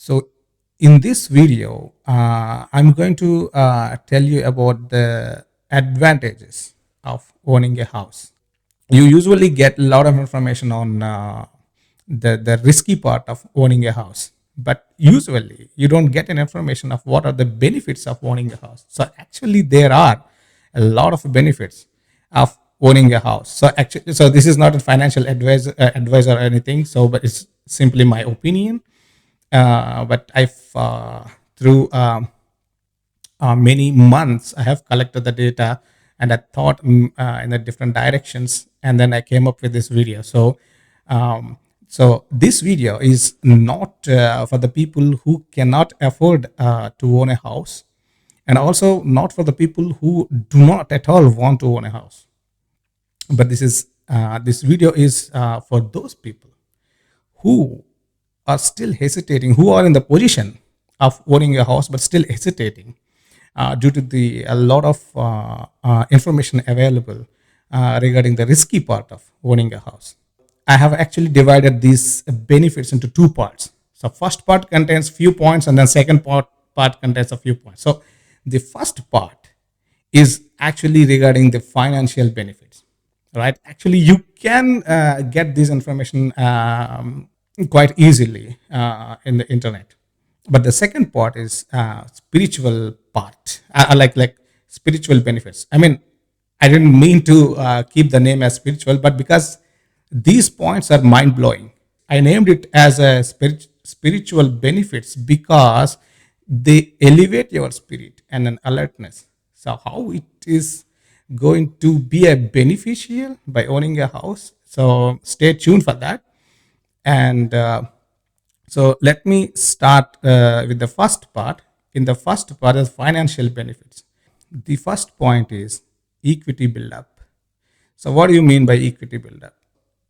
So, in this video, I'm going to tell you about the advantages of owning a house. You usually get a lot of information on the risky part of owning a house, but usually you don't get an information of what are the benefits of owning a house. So, actually, there are a lot of benefits of owning a house. So, actually, so this is not a financial advice or anything. So, but it's simply my opinion, but I've through many months I have collected the data and I thought in the different directions, and then I came up with this video. So this video is not for the people who cannot afford to own a house, and also not for the people who do not at all want to own a house. But this video is for those people who are still hesitating, who are in the position of owning a house but still hesitating due to the a lot of information available regarding the risky part of owning a house. I have actually divided these benefits into two parts. So first part contains few points, and then second part contains a few points. So the first part is actually regarding the financial benefits, right? Actually, you can get this information quite easily in the internet. But the second part is spiritual part, like spiritual benefits. I mean, I didn't mean to keep the name as spiritual, but because these points are mind blowing, I named it as a spiritual benefits because they elevate your spirit and an alertness. So how it is going to be a beneficial by owning a house? So stay tuned for that. And so let me start with the first part. In the first part is financial benefits. The first point is equity buildup. So what do you mean by equity buildup?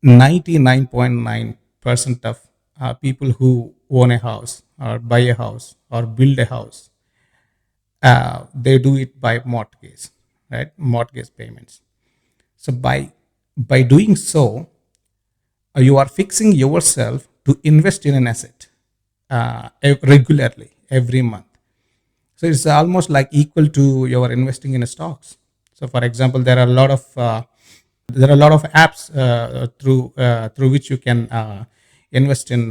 99.9% of people who own a house or buy a house or build a house, they do it by mortgage, right? Mortgage payments. So by doing so, you are fixing yourself to invest in an asset regularly every month. So it's almost like equal to your investing in stocks. So for example, there are a lot of apps through which you can invest in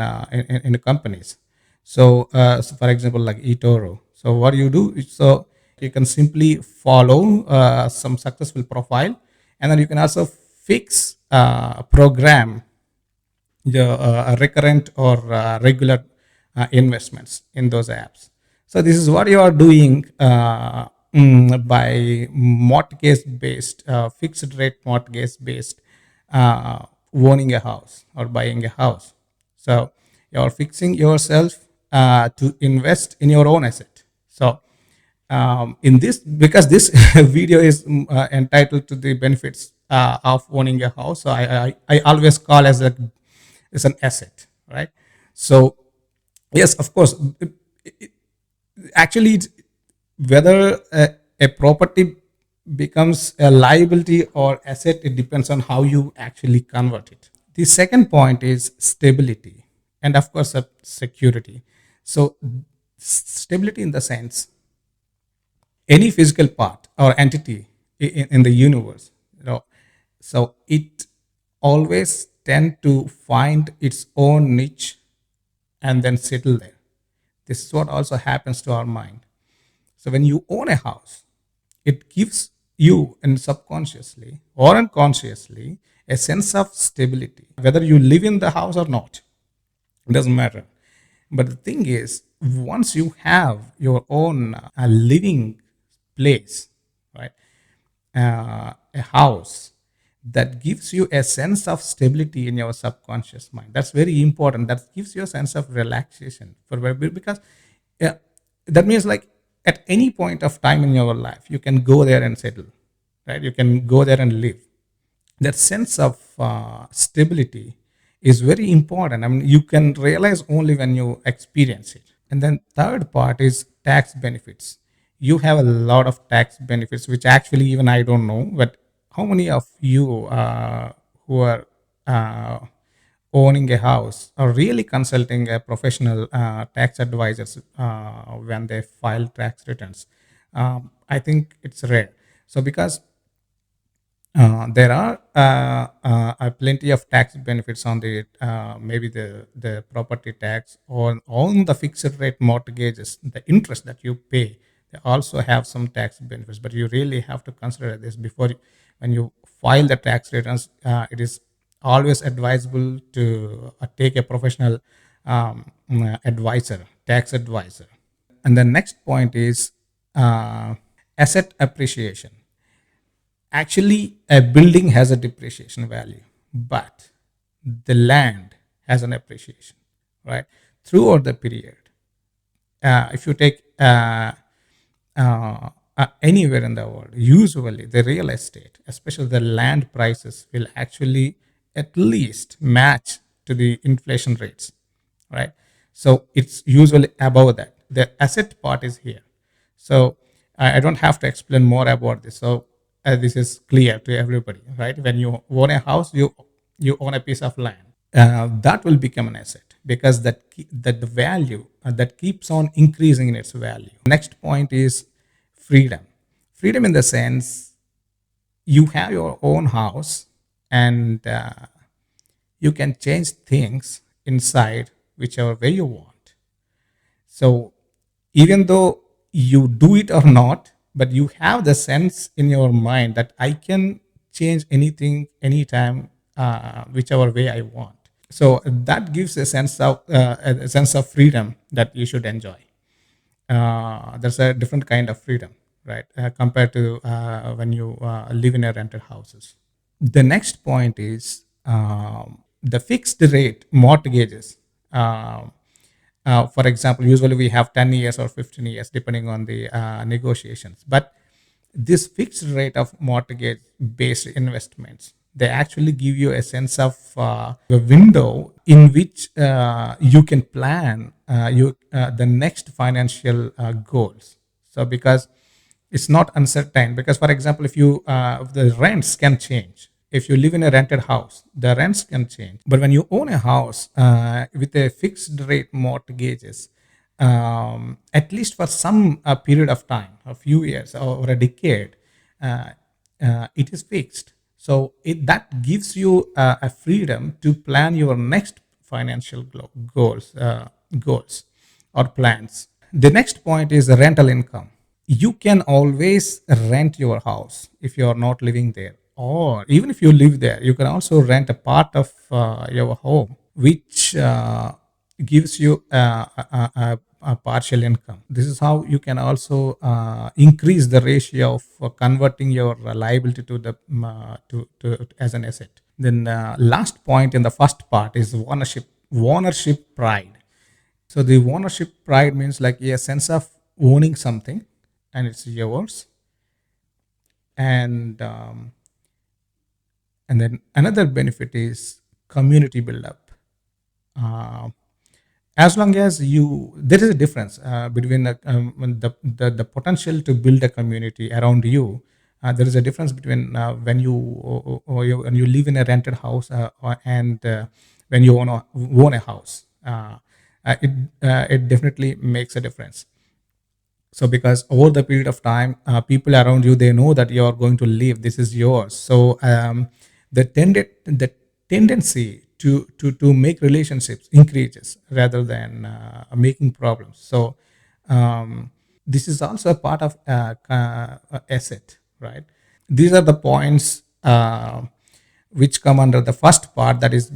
companies. So for example, like eToro. So what you do is, so you can simply follow some successful profile, and then you can also fix program the recurrent or regular investments in those apps. So this is what you are doing by mortgage based, fixed rate mortgage based, owning a house or buying a house. So you are fixing yourself to invest in your own asset. So in this, because this video is entitled to the benefits of owning a house, so I always call as an asset, right? So yes, of course, actually whether a property becomes a liability or asset, it depends on how you actually convert it. The second point is stability, and of course security. So stability in the sense, any physical part or entity in the universe, so it always tend to find its own niche and then settle there. This is what also happens to our mind. So when you own a house, it gives you, and subconsciously or unconsciously, a sense of stability, whether you live in the house or not. It doesn't matter. But the thing is, once you have your own living place, right, a house, that gives you a sense of stability in your subconscious mind. That's very important. That gives you a sense of relaxation because yeah, that means like at any point of time in your life, you can go there and settle, right? You can go there and live. That sense of stability is very important. I mean, you can realize only when you experience it. And then third part is tax benefits. You have a lot of tax benefits, which actually even I don't know. But how many of you who are uh, owning a house or really consulting a professional tax advisors when they file tax returns. I think it's rare. So because there are plenty of tax benefits on the maybe the property tax or on the fixed rate mortgages, the interest that you pay. They also have some tax benefits, but you really have to consider this before when you file the tax returns. It is always advisable to take a professional advisor, tax advisor. And the next point is asset appreciation. Actually, a building has a depreciation value, but the land has an appreciation, right? Throughout the period. If you take anywhere in the world, usually the real estate, especially the land prices, will actually at least match to the inflation rates, right? So it's usually above that. The asset part is here. So I don't have to explain more about this. So this is clear to everybody, right? When you own a house, you own a piece of land. That will become an asset because that the value that keeps on increasing in its value. Next point is freedom. Freedom in the sense you have your own house and you can change things inside whichever way you want. So even though you do it or not, but you have the sense in your mind that I can change anything anytime, whichever way I want. So that gives a sense of freedom that you should enjoy. There's a different kind of freedom, right, compared to when you live in a rented houses. The next point is the fixed rate mortgages. For example, usually we have 10 years or 15 years, depending on the negotiations. But this fixed rate of mortgage based investments, they actually give you a sense of a window in which you can plan the next financial goals. So because it's not uncertain, because for example, if the rents can change. If you live in a rented house, the rents can change, but when you own a house with a fixed rate mortgages, at least for some period of time, a few years or a decade, uh, it is fixed. So that gives you a freedom to plan your next financial goals or plans. The next point is the rental income. You can always rent your house if you are not living there, or even if you live there, you can also rent a part of your home, which gives you a partial income. This is how you can also increase the ratio of converting your liability to the to as an asset. Then last point in the first part is ownership pride. So the ownership pride means like a sense of owning something and it's yours. And then another benefit is community buildup. Uh, as long as you, there is a difference between the potential to build a community around you. There is a difference between when you live in a rented house and when you own a house. It definitely makes a difference. So because over the period of time, people around you, they know that you are going to live, this is yours. So the tendency to make relationships increases rather than making problems. So this is also a part of asset, right? These are the points which come under the first part, that is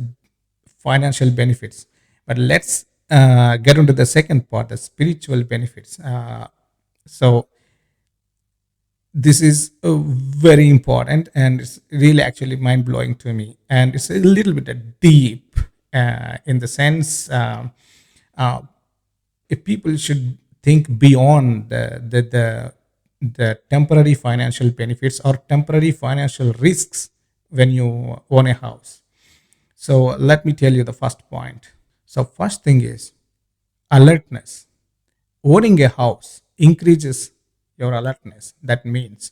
financial benefits. But let's get into the second part, the spiritual benefits. So this is very important, and it's really actually mind blowing to me, and it's a little bit deep in the sense uh, if people should think beyond the temporary financial benefits or temporary financial risks when you own a house. So let me tell you the first point. So first thing is alertness. Owning a house increases your alertness. That means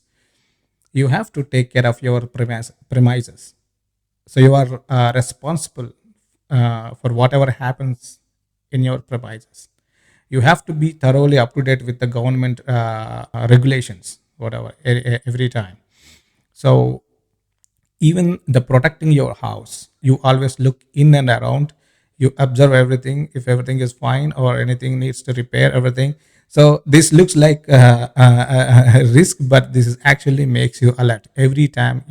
you have to take care of your premises. So you are responsible for whatever happens in your premises. You have to be thoroughly up to date with the government regulations, whatever, every time. So even the protecting your house, you always look in and around, you observe everything, if everything is fine or anything needs to repair everything. So this looks like a risk, but this is actually makes you alert every time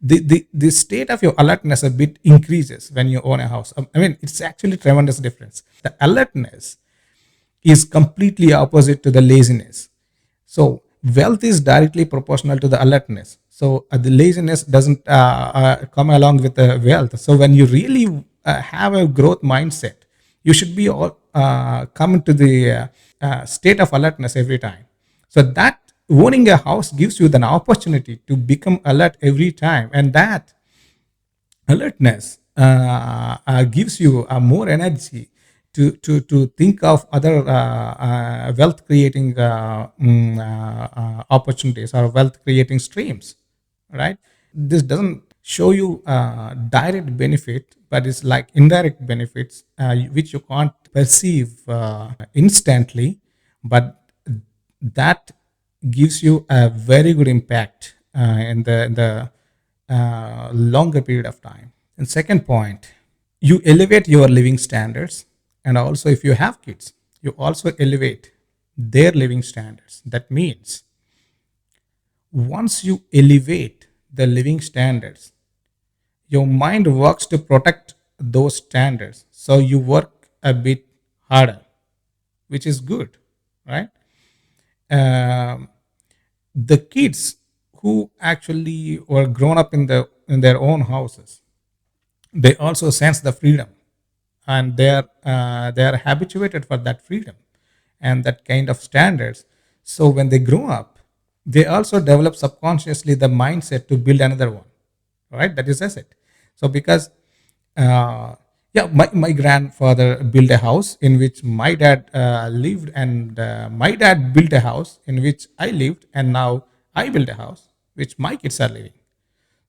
the state of your alertness a bit increases when you own a house. I mean, it's actually tremendous difference. The alertness is completely opposite to the laziness. So wealth is directly proportional to the alertness. So the laziness doesn't come along with the wealth. So when you really have a growth mindset, you should be all come to the state of alertness every time. So that owning a house gives you an opportunity to become alert every time, and that alertness gives you more energy to think of other wealth creating opportunities or wealth creating streams, right? This doesn't show you direct benefit, but it's like indirect benefits which you can't perceive instantly, but that gives you a very good impact in the longer period of time. And second point, you elevate your living standards, and also if you have kids, you also elevate their living standards. That means once you elevate the living standards, your mind works to protect those standards, so you work a bit harder, which is good, right? um, the kids who actually were grown up in their own houses, they also sense the freedom, and they are habituated for that freedom and that kind of standards. So when they grow up, they also develop subconsciously the mindset to build another one, right? That is asset. So because yeah, my grandfather built a house in which my dad lived, and my dad built a house in which I lived, and now I built a house which my kids are living.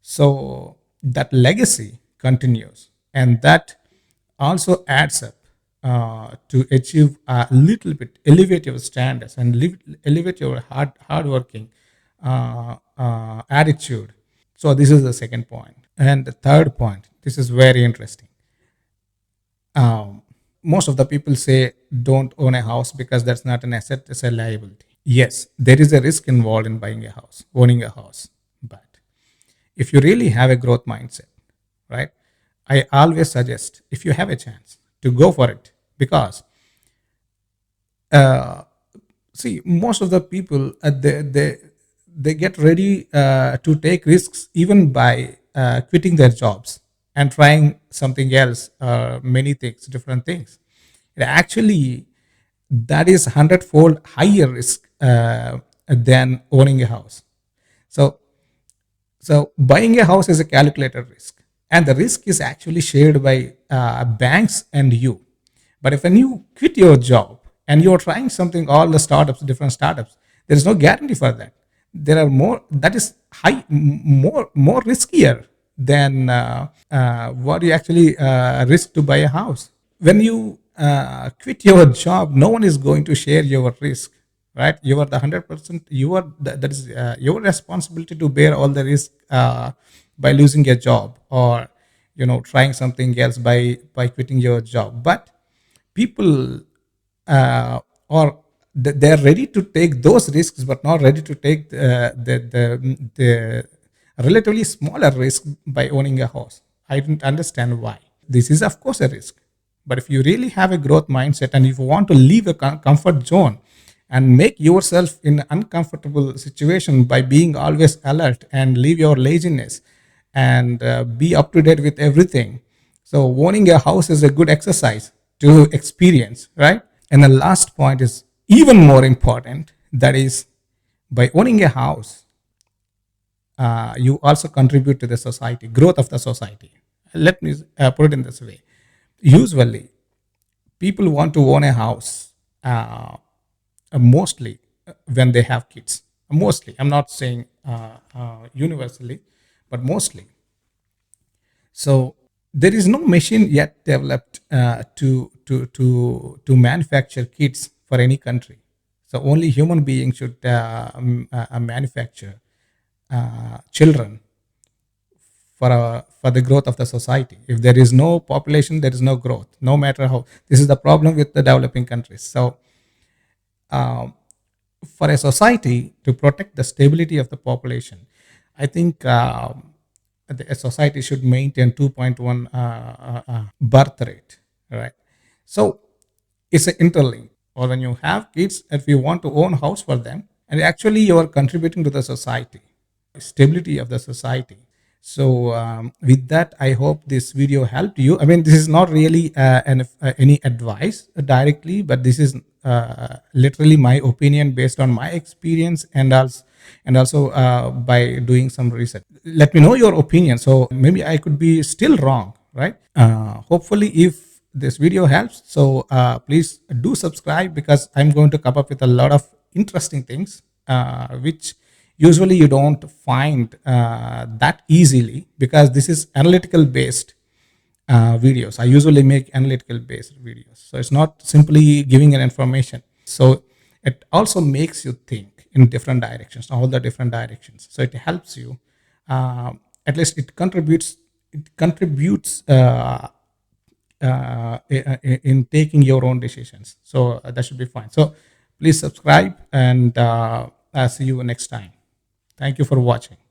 So that legacy continues, and that also adds up to achieve a little bit, elevate your standards and elevate your hardworking attitude. So this is the second point. And the third point, this is very interesting. Um, Most of the people say don't own a house because that's not an asset, it's a liability. Yes, there is a risk involved in buying a house, owning a house. But if you really have a growth mindset, right, I always suggest, if you have a chance, to go for it. Because uh, see, most of the people they get ready to take risks even by quitting their jobs and trying something else, many things, different things. It actually, that is hundredfold higher risk than owning a house. So buying a house is a calculated risk, and the risk is actually shared by banks and you. But if when you quit your job and you're trying something, all the startups, different startups, there is no guarantee for that. There are more, that is more riskier than what you actually risk to buy a house. When you quit your job, no one is going to share your risk, right? You are the 100%, you are that is your responsibility to bear all the risk by losing your job, or trying something else by quitting your job. But people or they're ready to take those risks, but not ready to take the relatively smaller risk by owning a house. I didn't understand why. This is of course a risk, but if you really have a growth mindset and if you want to leave a comfort zone and make yourself in an uncomfortable situation by being always alert and leave your laziness and be up to date with everything, so owning a house is a good exercise to experience, right? And the last point is even more important, that is, by owning a house, you also contribute to the society, growth of the society. Let me put it in this way. Usually, people want to own a house mostly when they have kids. Mostly, I'm not saying universally, but mostly. So there is no machine yet developed to manufacture kids for any country. So only human beings should manufacture children for the growth of the society. If there is no population, there is no growth. No matter how, this is the problem with the developing countries. So um, for a society to protect the stability of the population, I think a society should maintain 2.1 birth rate, right? So it's an interlink. Or when you have kids, if you want to own house for them, and actually you are contributing to the society, stability of the society. So with that, I hope this video helped you. I mean, this is not really any advice directly, but this is literally my opinion based on my experience, and also by doing some research. Let me know your opinion. So maybe I could be still wrong, right? Hopefully, if this video helps, so please do subscribe, because I'm going to come up with a lot of interesting things, which usually you don't find that easily, because this is analytical based videos. I usually make analytical based videos, so it's not simply giving an information. So it also makes you think in different directions, all the different directions. So it helps you. At least it contributes. It contributes in taking your own decisions. So that should be fine. So please subscribe, and I'll see you next time. Thank you for watching.